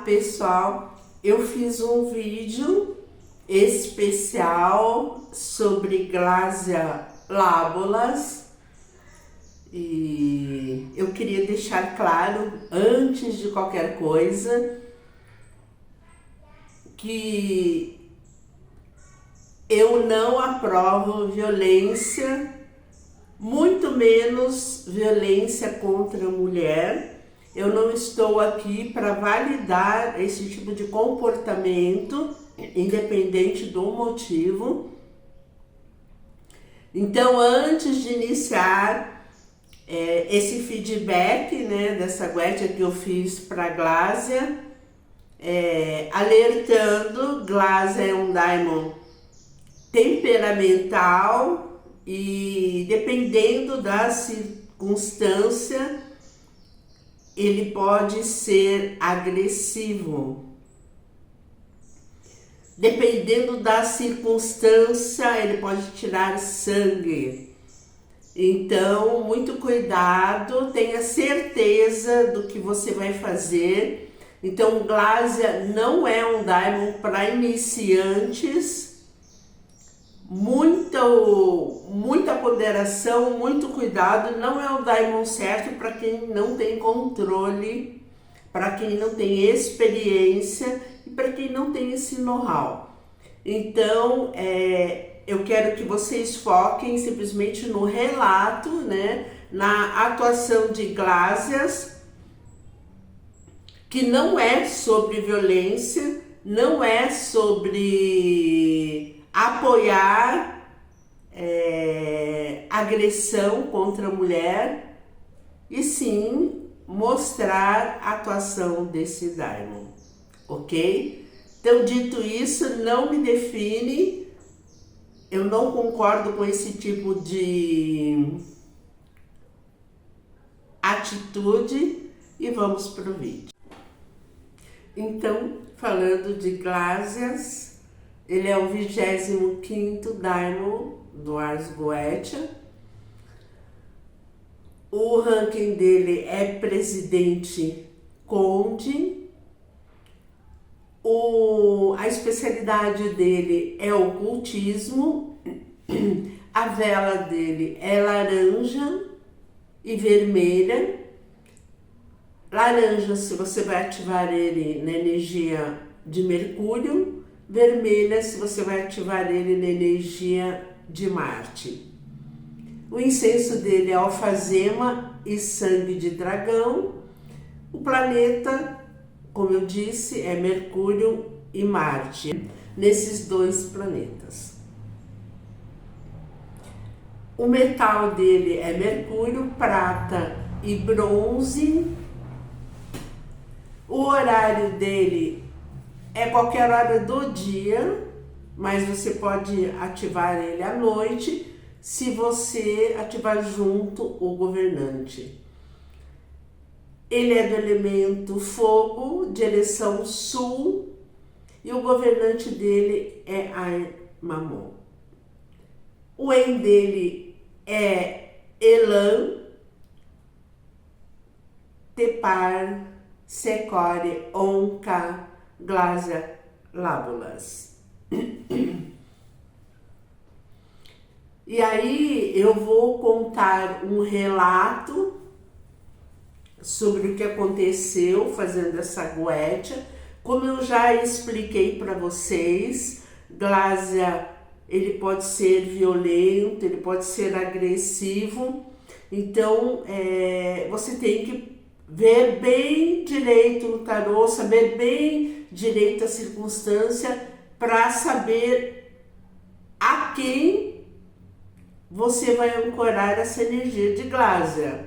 Olá pessoal, eu fiz um vídeo especial sobre Glásia Lábulas e eu queria deixar claro, antes de qualquer coisa, que eu não aprovo violência, muito menos violência contra a mulher. Eu não estou aqui para validar esse tipo de comportamento, independente do motivo. Então, antes de iniciar esse feedback, né, dessa guetia que eu fiz para Glásia, alertando, Glásia é um daimon temperamental e, dependendo da circunstância, ele pode ser agressivo. Dependendo da circunstância, ele pode tirar sangue. Então, muito cuidado, tenha certeza do que você vai fazer. Então, Glásia não é um daimon para iniciantes. Muita ponderação, muito cuidado. Não é o daimon certo para quem não tem controle, para quem não tem experiência e para quem não tem esse know-how. Então, eu quero que vocês foquem simplesmente no relato, né, na atuação de Glásias, que não é sobre violência, não é sobre apoiar agressão contra a mulher, e sim mostrar a atuação desse daimon, ok? Então, dito isso, não me define, eu não concordo com esse tipo de atitude e vamos para o vídeo. Então, falando de Glásias, ele é o 25º daimon do Ars Goetia. O ranking dele é presidente conde. A especialidade dele é ocultismo. A vela dele é laranja e vermelha. Laranja, se você vai ativar ele na energia de Mercúrio. Vermelha, se você vai ativar ele na energia de Marte. O incenso dele é alfazema e sangue de dragão. O planeta, como eu disse, é Mercúrio e Marte, nesses dois planetas. O metal dele é mercúrio, prata e bronze. O horário dele é qualquer hora do dia, mas você pode ativar ele à noite, se você ativar junto o governante. Ele é do elemento fogo, direção sul, e o governante dele é Ai-Mamon. O En dele é Elan, Tepar, Secore, Onca, Glásia Lábulas. E aí eu vou contar um relato sobre o que aconteceu fazendo essa guetia. Como eu já expliquei para vocês, Glásia, ele pode ser violento, ele pode ser agressivo. Então, você tem que ver bem direito no tarô, saber bem direito a circunstância para saber a quem você vai ancorar essa energia de Glásia.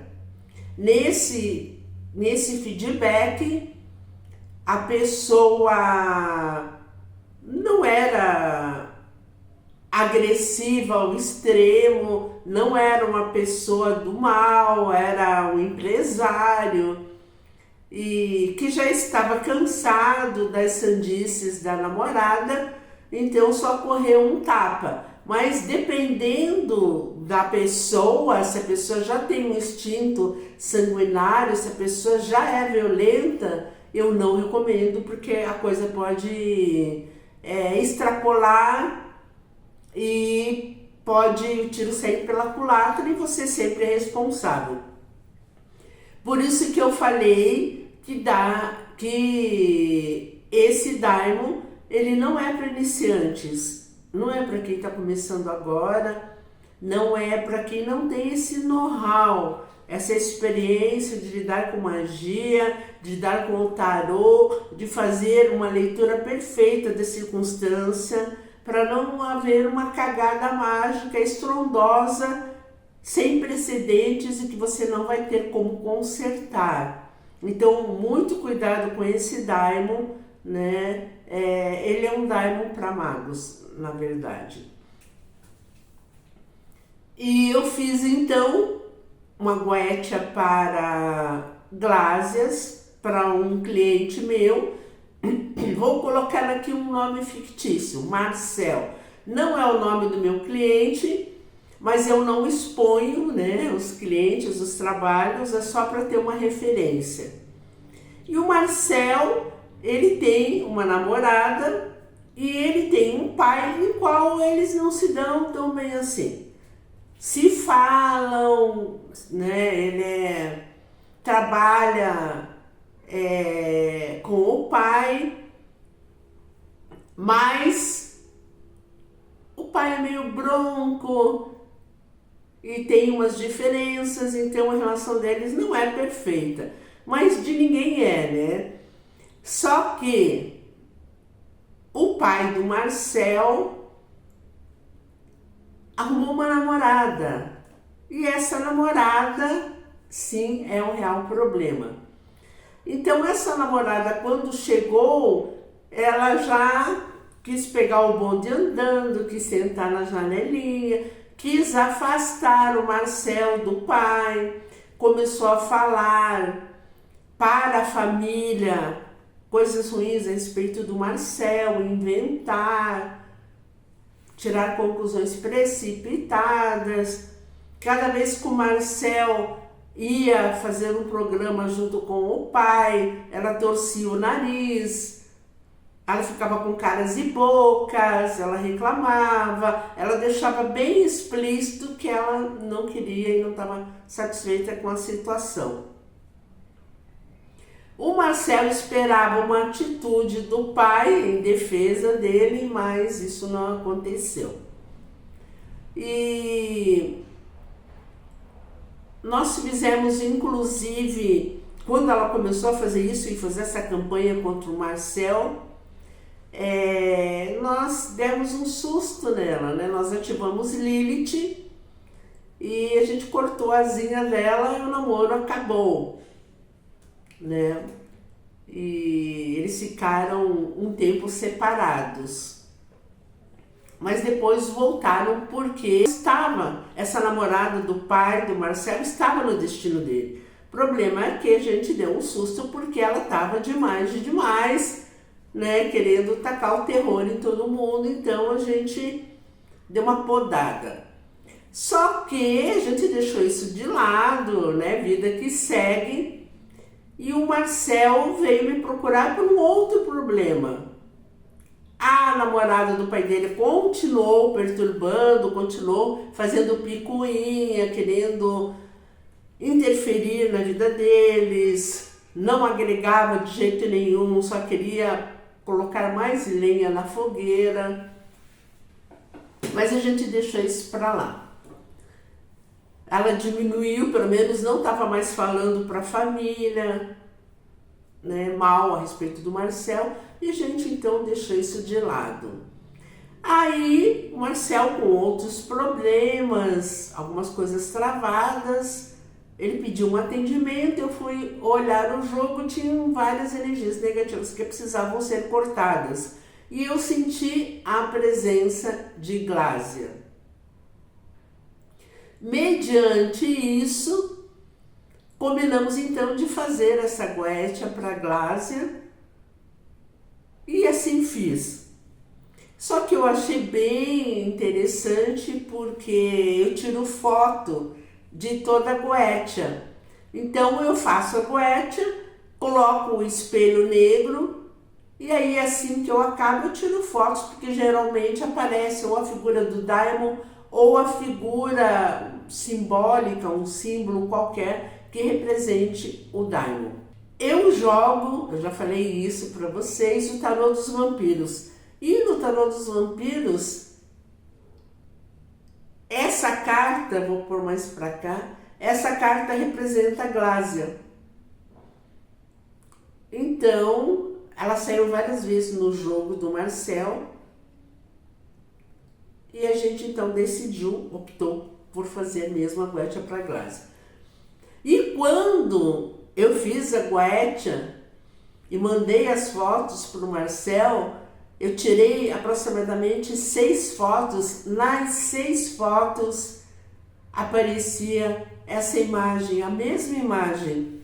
Nesse feedback, a pessoa não era agressiva ao extremo, não era uma pessoa do mal, era um empresário e que já estava cansado das sandices da namorada, então só correu um tapa. Mas dependendo da pessoa, se a pessoa já tem um instinto sanguinário, se a pessoa já é violenta, eu não recomendo, porque a coisa pode extrapolar e pode o tiro sair pela culatra e você sempre é responsável. Por isso que eu falei que esse Daimon, ele não é para iniciantes, não é para quem está começando agora, não é para quem não tem esse know-how, essa experiência de lidar com magia, de lidar com o tarô, de fazer uma leitura perfeita da circunstância, para não haver uma cagada mágica estrondosa, sem precedentes e que você não vai ter como consertar. Então, muito cuidado com esse Daimon, né? Ele é um Daimon para magos, na verdade. E eu fiz então uma goetia para Glásias, para um cliente meu. Vou colocar aqui um nome fictício, Marcel. Não é o nome do meu cliente, mas eu não exponho, né, os clientes, os trabalhos, é só para ter uma referência. E o Marcel, ele tem uma namorada e ele tem um pai em qual eles não se dão tão bem assim. Se falam, né, ele trabalha com o pai, mas o pai é meio bronco e tem umas diferenças, então a relação deles não é perfeita, mas de ninguém né? Só que o pai do Marcel arrumou uma namorada e essa namorada, sim, é um real problema. Então essa namorada, quando chegou, ela já quis pegar o bonde andando, quis sentar na janelinha, quis afastar o Marcel do pai, começou a falar para a família coisas ruins a respeito do Marcel, inventar, tirar conclusões precipitadas. Cada vez que o Marcel ia fazer um programa junto com o pai, ela torcia o nariz, ela ficava com caras e bocas, ela reclamava, ela deixava bem explícito que ela não queria e não estava satisfeita com a situação. O Marcel esperava uma atitude do pai em defesa dele, mas isso não aconteceu. E nós fizemos, inclusive, quando ela começou a fazer isso e fazer essa campanha contra o Marcel, nós demos um susto nela, né? Nós ativamos Lilith e a gente cortou a asinha dela e o namoro acabou, né? E eles ficaram um tempo separados, mas depois voltaram porque essa namorada do pai do Marcel estava no destino dele. O problema é que a gente deu um susto porque ela estava demais, né, querendo tacar o terror em todo mundo, então a gente deu uma podada. Só que a gente deixou isso de lado, né, vida que segue, e o Marcel veio me procurar por um outro problema. A namorada do pai dele continuou perturbando, continuou fazendo picuinha, querendo interferir na vida deles, não agregava de jeito nenhum, só queria colocar mais lenha na fogueira, mas a gente deixou isso para lá. Ela diminuiu, pelo menos não estava mais falando para a família, né, mal a respeito do Marcel, e a gente então deixou isso de lado. Aí o Marcel, com outros problemas, algumas coisas travadas, ele pediu um atendimento, eu fui olhar o jogo, tinham várias energias negativas que precisavam ser cortadas. E eu senti a presença de Glásia. Mediante isso, combinamos então de fazer essa goetia para Glásia e assim fiz. Só que eu achei bem interessante porque eu tiro foto de toda a goetia. Então eu faço a goetia coloco o espelho negro e aí assim que eu acabo eu tiro fotos, porque geralmente aparece ou a figura do Daimon ou a figura simbólica, um símbolo qualquer que represente o Daimon. Eu jogo, eu já falei isso para vocês, o Tarô dos Vampiros. E no Tarô dos Vampiros, essa carta, vou pôr mais para cá, essa carta representa a Glásia. Então, ela saiu várias vezes no jogo do Marcel. E a gente então decidiu, optou por fazer mesmo a Goetia para a Glásia. E quando eu fiz a Goetia e mandei as fotos para o Marcel, eu tirei aproximadamente 6 fotos. Nas 6 fotos aparecia essa imagem, a mesma imagem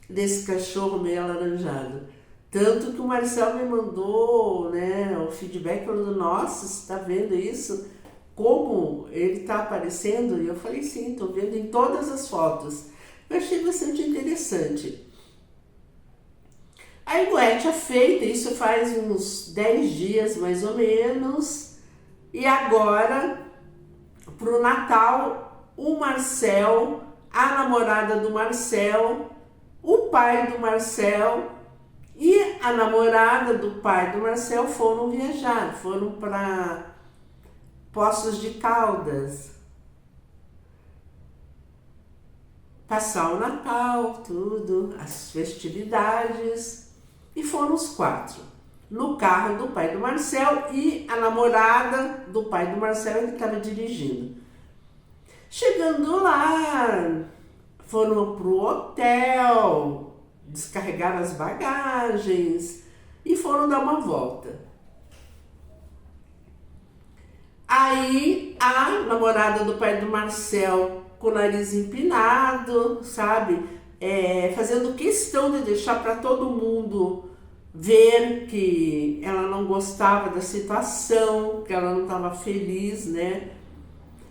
desse cachorro meio alaranjado. Tanto que o Marcel me mandou, né, o feedback, falando, nossa, você está vendo isso? Como ele está aparecendo? E eu falei, sim, estou vendo em todas as fotos. Eu achei bastante interessante. A Goetia feita, isso faz uns 10 dias mais ou menos. E agora, para o Natal, o Marcel, a namorada do Marcel, o pai do Marcel e a namorada do pai do Marcel foram viajar, foram para Poços de Caldas, passar o Natal, tudo, as festividades, e foram os 4 no carro do pai do Marcel e a namorada do pai do Marcel que estava dirigindo. Chegando lá, foram pro hotel, descarregaram as bagagens e foram dar uma volta. Aí a namorada do pai do Marcel, com o nariz empinado, sabe, fazendo questão de deixar para todo mundo ver que ela não gostava da situação, que ela não estava feliz, né,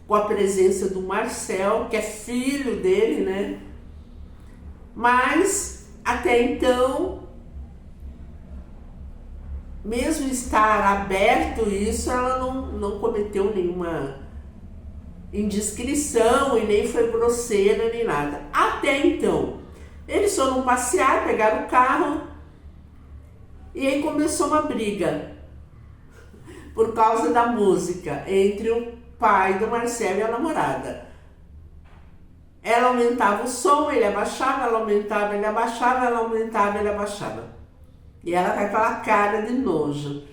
com a presença do Marcel, que é filho dele, né? Mas até então, mesmo estar aberto isso, ela não cometeu nenhuma indiscrição e nem foi grosseira nem nada. Até então, eles foram passear, pegaram o carro e aí começou uma briga por causa da música entre o pai do Marcel e a namorada. Ela aumentava o som, ele abaixava, ela aumentava, ele abaixava, ela aumentava, ele abaixava. E ela com aquela cara de nojo.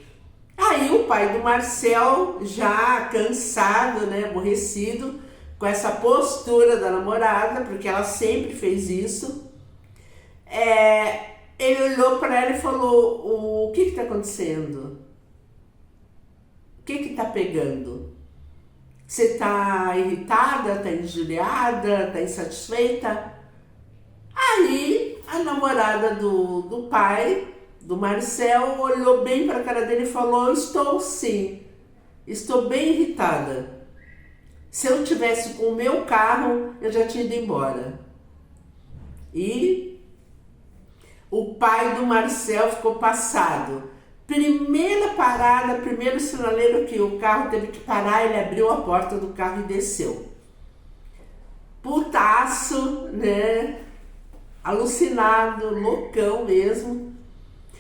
Aí o pai do Marcel, já cansado, né, aborrecido, com essa postura da namorada, porque ela sempre fez isso, ele olhou para ela e falou, o que está acontecendo? O que está pegando? Você está irritada, está injuriada, está insatisfeita? Aí a namorada do pai, do Marcel, olhou bem para a cara dele e falou, estou sim, estou bem irritada. Se eu tivesse com o meu carro, eu já tinha ido embora. E o pai do Marcel ficou passado. Primeira parada, primeiro sinaleiro que o carro teve que parar, ele abriu a porta do carro e desceu. Putaço, né? Alucinado, loucão mesmo.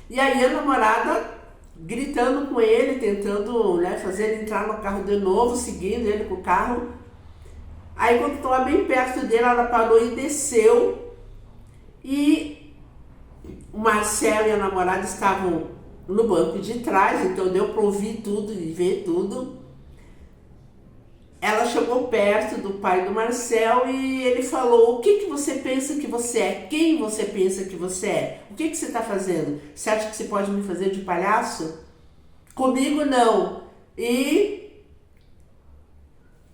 E aí a namorada gritando com ele, tentando, né, fazer ele entrar no carro de novo, seguindo ele com o carro. Aí quando estava bem perto dele, ela parou e desceu. E o Marcel e a namorada estavam no banco de trás, então deu para ouvir tudo e ver tudo. Ela chegou perto do pai do Marcel e ele falou, o que você pensa que você é? Quem você pensa que você é? O que você está fazendo? Você acha que você pode me fazer de palhaço? Comigo não. E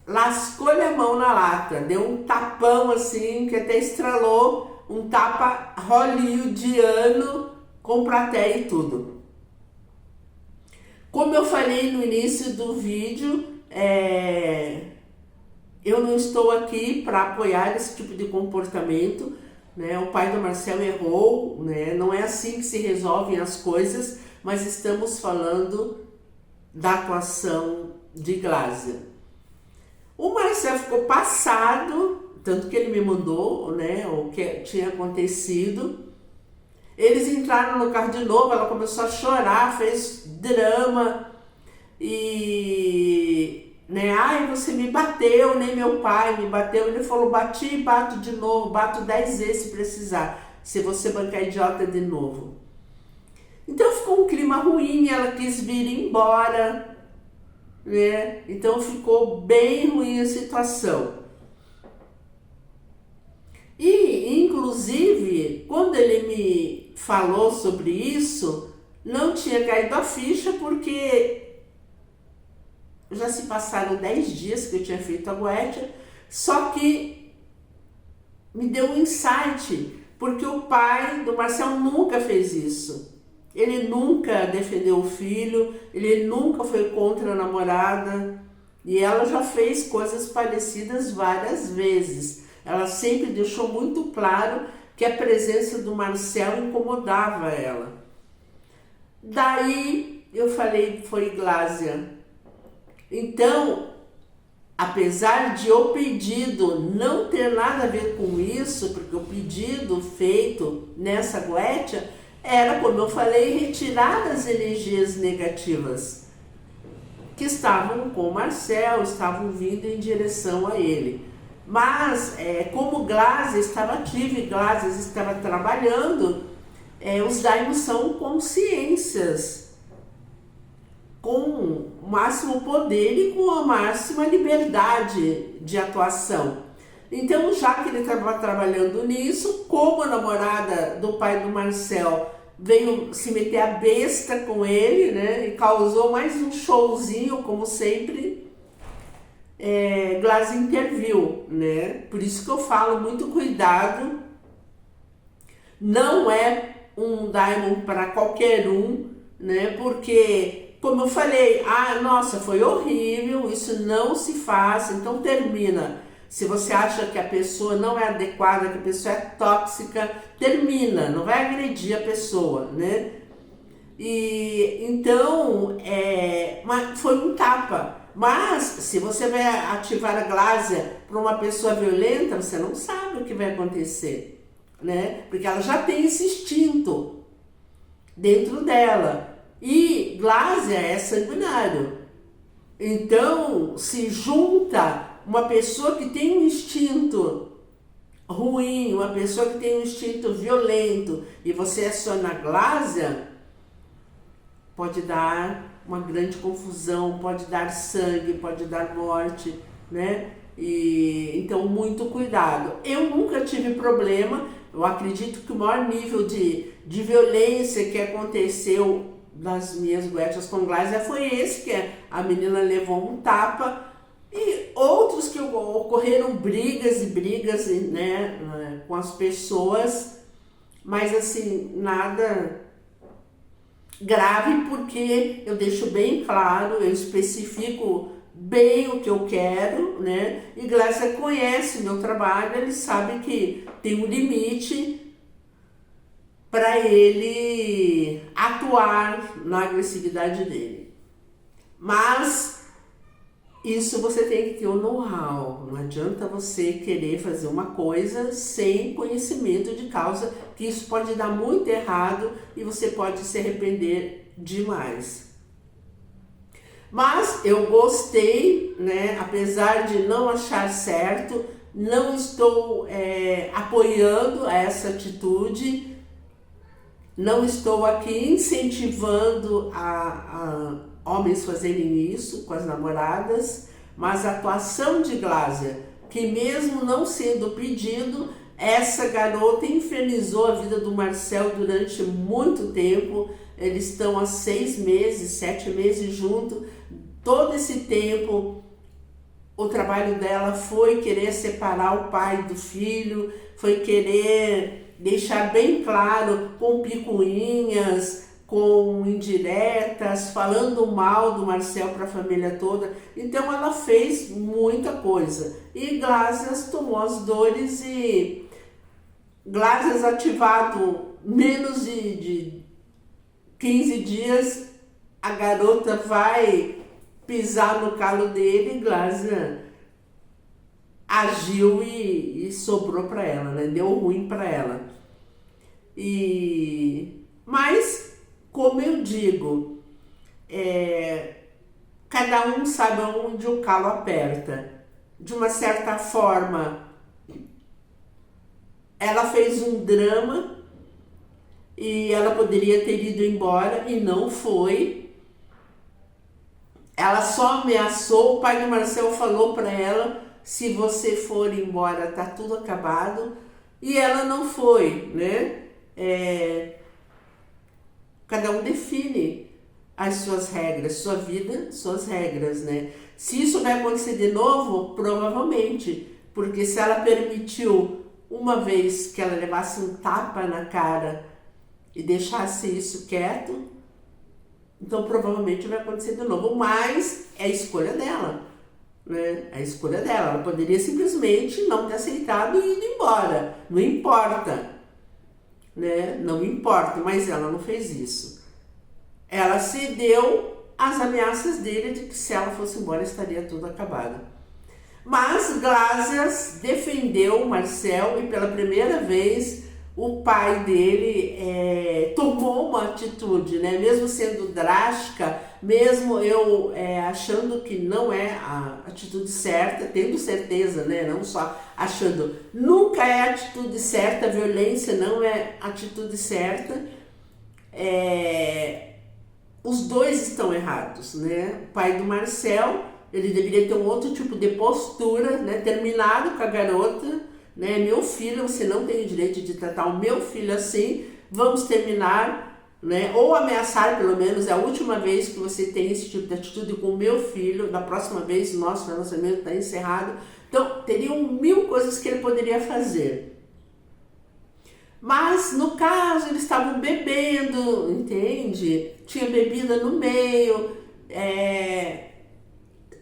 lascou-lhe a mão na lata, deu um tapão assim, que até estralou, um tapa hollywoodiano com plateia e tudo. Como eu falei no início do vídeo, eu não estou aqui para apoiar esse tipo de comportamento, né? O pai do Marcel errou, né? Não é assim que se resolvem as coisas, mas estamos falando da atuação de Glásia. O Marcel ficou passado, tanto que ele me mandou, né, o que tinha acontecido. Eles entraram no carro de novo, ela começou a chorar, fez drama e, né, ai, você me bateu, nem meu pai me bateu. Ele falou, bati e bato de novo, bato 10 vezes se precisar, se você bancar idiota de novo. Então ficou um clima ruim, ela quis vir embora, né? Então ficou bem ruim a situação. E, inclusive, quando ele me falou sobre isso, não tinha caído a ficha, porque já se passaram 10 dias que eu tinha feito a Goetia, só que me deu um insight, porque o pai do Marcel nunca fez isso. Ele nunca defendeu o filho, ele nunca foi contra a namorada, e ela já fez coisas parecidas várias vezes. Ela sempre deixou muito claro que a presença do Marcel incomodava ela. Daí eu falei, foi Glásia. Então, apesar de o pedido não ter nada a ver com isso, porque o pedido feito nessa Goetia era, como eu falei, retirar as energias negativas que estavam com o Marcel, estavam vindo em direção a ele. Mas, como Glásia estava ativa e Glásia estava trabalhando, os daimons são consciências com o máximo poder e com a máxima liberdade de atuação. Então, já que ele estava trabalhando nisso, como a namorada do pai do Marcel veio se meter a besta com ele, né, e causou mais um showzinho, como sempre, Glásia interviu, né? Por isso que eu falo, muito cuidado, não é um daimon para qualquer um, né? Porque, como eu falei, nossa, foi horrível, isso não se faz, então termina. Se você acha que a pessoa não é adequada, que a pessoa é tóxica, termina, não vai agredir a pessoa, né? E então, foi um tapa. Mas, se você vai ativar a Glásia para uma pessoa violenta, você não sabe o que vai acontecer, né? Porque ela já tem esse instinto dentro dela. E Glásia é sanguinário. Então, se junta uma pessoa que tem um instinto ruim, uma pessoa que tem um instinto violento, e você aciona a Glásia, pode dar uma grande confusão, pode dar sangue, pode dar morte, né? E então, muito cuidado. Eu nunca tive problema, eu acredito que o maior nível de violência que aconteceu nas minhas Goetias com Glásia foi esse, que a menina levou um tapa, e outros que ocorreram brigas e brigas, né, com as pessoas, mas assim, nada grave, porque eu deixo bem claro, eu especifico bem o que eu quero, né? E Glásia conhece meu trabalho, ele sabe que tem um limite para ele atuar na agressividade dele. Mas isso você tem que ter o know-how, não adianta você querer fazer uma coisa sem conhecimento de causa, que isso pode dar muito errado e você pode se arrepender demais. Mas eu gostei, né? Apesar de não achar certo, não estou apoiando essa atitude, não estou aqui incentivando a homens fazerem isso com as namoradas, mas a atuação de Glásia, que mesmo não sendo pedido, essa garota infernizou a vida do Marcel durante muito tempo. Eles estão há 6 meses, 7 meses juntos. Todo esse tempo, o trabalho dela foi querer separar o pai do filho, foi querer deixar bem claro, com picuinhas, com indiretas, falando mal do Marcel para a família toda. Então ela fez muita coisa. E Glásia tomou as dores e Glásias ativado menos de 15 dias, a garota vai pisar no calo dele e Glásia agiu e sobrou para ela, né? Deu ruim para ela. Mas, como eu digo, cada um sabe onde o calo aperta. De uma certa forma, ela fez um drama e ela poderia ter ido embora e não foi. Ela só ameaçou, o pai do Marcel falou para ela, se você for embora tá tudo acabado, e ela não foi, né? Cada um define as suas regras, sua vida, suas regras, né? Se isso vai acontecer de novo, provavelmente, porque se ela permitiu uma vez que ela levasse um tapa na cara e deixasse isso quieto, então provavelmente vai acontecer de novo, mas é a escolha dela, né? É a escolha dela. Ela poderia simplesmente não ter aceitado e ir embora, não importa, né? Não importa, mas ela não fez isso. Ela cedeu às ameaças dele de que se ela fosse embora estaria tudo acabado. Mas Glásias defendeu o Marcel e pela primeira vez o pai dele tomou uma atitude, né? Mesmo sendo drástica, mesmo eu achando que não é a atitude certa, tendo certeza, né? Não só achando, nunca é a atitude certa, a violência não é a atitude certa. Os dois estão errados, né? O pai do Marcel, ele deveria ter um outro tipo de postura, né? Terminado com a garota, né? Meu filho, você não tem o direito de tratar o meu filho assim, vamos terminar, né? Ou ameaçar, pelo menos, é a última vez que você tem esse tipo de atitude com o meu filho, da próxima vez nosso relacionamento está encerrado. Então, teriam 1000 coisas que ele poderia fazer. Mas, no caso, eles estavam bebendo, entende? Tinha bebida no meio,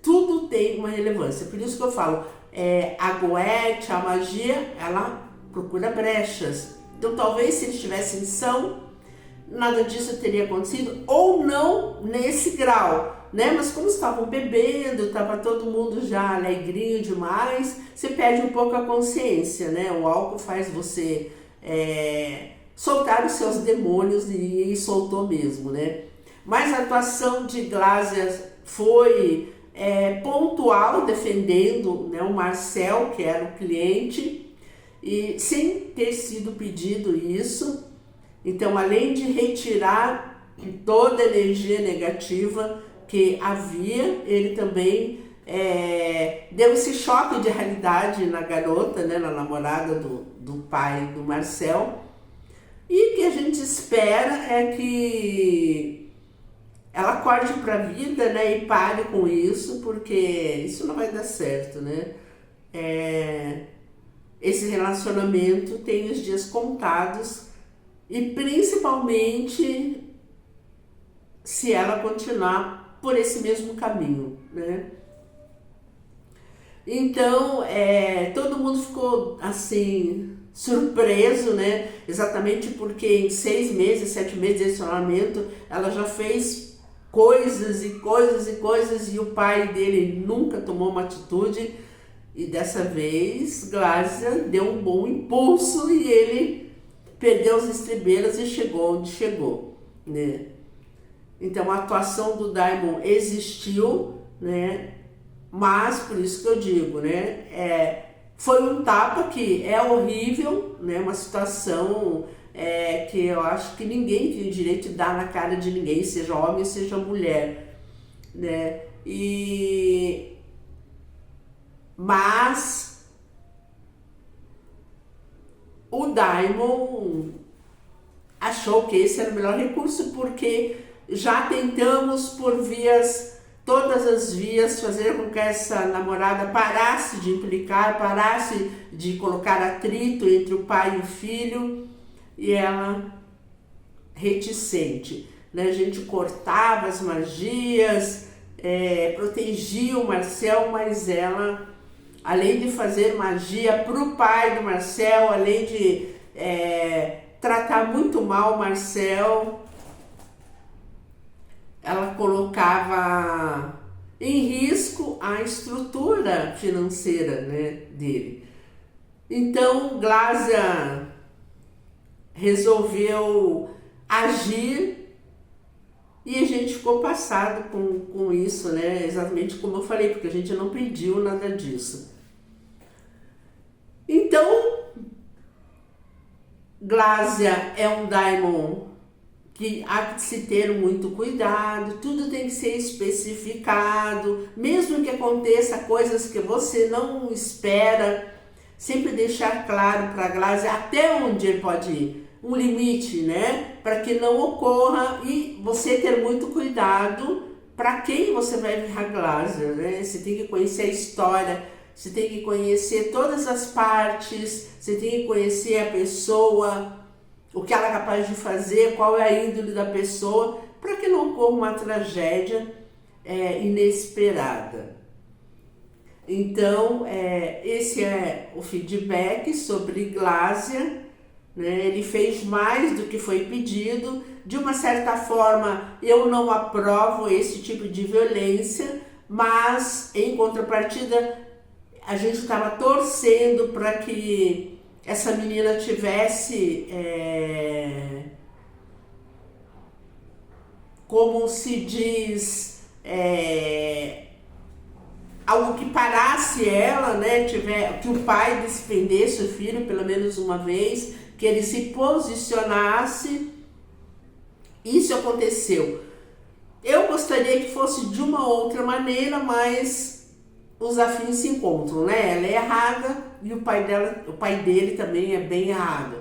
tudo tem uma relevância. Por isso que eu falo, a goethe, a magia, ela procura brechas. Então, talvez se eles tivessem são, nada disso teria acontecido, ou não nesse grau, né? Mas como estavam bebendo, estava todo mundo já alegrinho demais, você perde um pouco a consciência, né? O álcool faz você soltar os seus demônios e soltou mesmo, né? Mas a atuação de Glásias foi pontual, defendendo, né, o Marcel, que era o cliente, e sem ter sido pedido isso. Então, além de retirar toda a energia negativa que havia, ele também deu esse choque de realidade na garota, né, na namorada do pai do Marcel. E o que a gente espera é que ela acorde para a vida, né, e pare com isso, porque isso não vai dar certo, né? Esse relacionamento tem os dias contados e principalmente se ela continuar por esse mesmo caminho, né? Então, todo mundo ficou assim surpreso, né? Exatamente porque em 6 meses, 7 meses de relacionamento, ela já fez coisas e coisas e coisas e o pai dele nunca tomou uma atitude. E dessa vez, Glásia deu um bom impulso e ele perdeu as estribeiras e chegou onde chegou, né? Então, a atuação do Daimon existiu, né? Mas, por isso que eu digo, né? Foi um tapa que é horrível, né? Uma situação que eu acho que ninguém tem o direito de dar na cara de ninguém, seja homem, seja mulher, né? Mas o Daimon achou que esse era o melhor recurso, porque já tentamos por todas as vias, fazer com que essa namorada parasse de implicar, parasse de colocar atrito entre o pai e o filho, e ela reticente, né? A gente cortava as magias, protegia o Marcel, mas ela, além de fazer magia para o pai do Marcel, além de tratar muito mal o Marcel. Ela colocava em risco a estrutura financeira, né, dele. Então, Glásia resolveu agir e a gente ficou passado com isso, né? Exatamente como eu falei, porque a gente não pediu nada disso. Então, Glásia é um daimon que há que se ter muito cuidado, tudo tem que ser especificado, mesmo que aconteça coisas que você não espera, sempre deixar claro para a Glásia até onde ele pode ir, um limite, né? Para que não ocorra e você ter muito cuidado para quem você vai virar Glásia, né? Você tem que conhecer a história, você tem que conhecer todas as partes, você tem que conhecer a pessoa, o que ela é capaz de fazer, qual é a índole da pessoa, para que não ocorra uma tragédia inesperada. Então, esse é o feedback sobre Glásia, né? Ele fez mais do que foi pedido. De uma certa forma, eu não aprovo esse tipo de violência, mas, em contrapartida, a gente estava torcendo para que essa menina tivesse, como se diz, algo que parasse ela, né? Que o pai defendesse o filho pelo menos uma vez, que ele se posicionasse. Isso aconteceu. Eu gostaria que fosse de uma outra maneira, mas os afins se encontram, né? Ela é errada e o pai dele também é bem errado.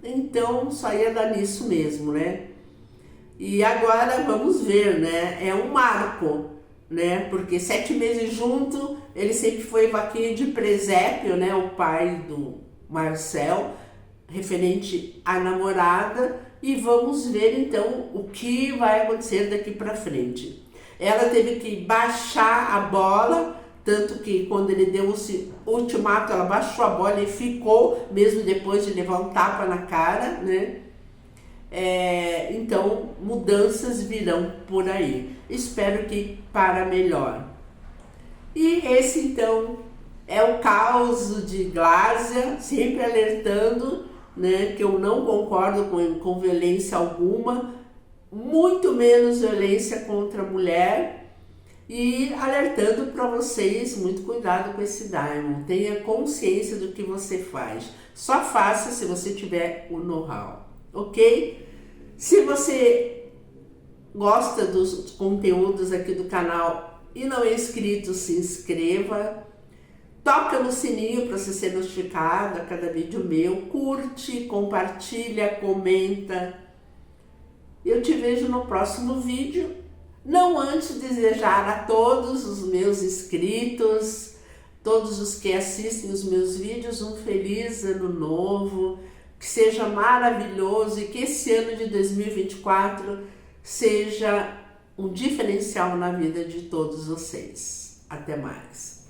Então só ia dar nisso mesmo, né? E agora vamos ver, né? É um marco, né? Porque 7 meses junto, ele sempre foi vaquinha de presépio, né? O pai do Marcel, referente à namorada. E vamos ver então o que vai acontecer daqui para frente. Ela teve que baixar a bola, tanto que quando ele deu o ultimato, ela baixou a bola e ficou, mesmo depois de levar um tapa na cara, né? Então, mudanças virão por aí. Espero que para melhor. E esse, então, é o caos de Glásia, sempre alertando, né, que eu não concordo com violência alguma, muito menos violência contra a mulher. E alertando para vocês, muito cuidado com esse daimon, tenha consciência do que você faz, só faça se você tiver o know-how, ok? Se você gosta dos conteúdos aqui do canal e não é inscrito, se inscreva, toca no sininho para você ser notificado a cada vídeo meu, curte, compartilha, comenta. Eu te vejo no próximo vídeo. Não antes de desejar a todos os meus inscritos, todos os que assistem os meus vídeos, um feliz ano novo, que seja maravilhoso e que esse ano de 2024 seja um diferencial na vida de todos vocês. Até mais!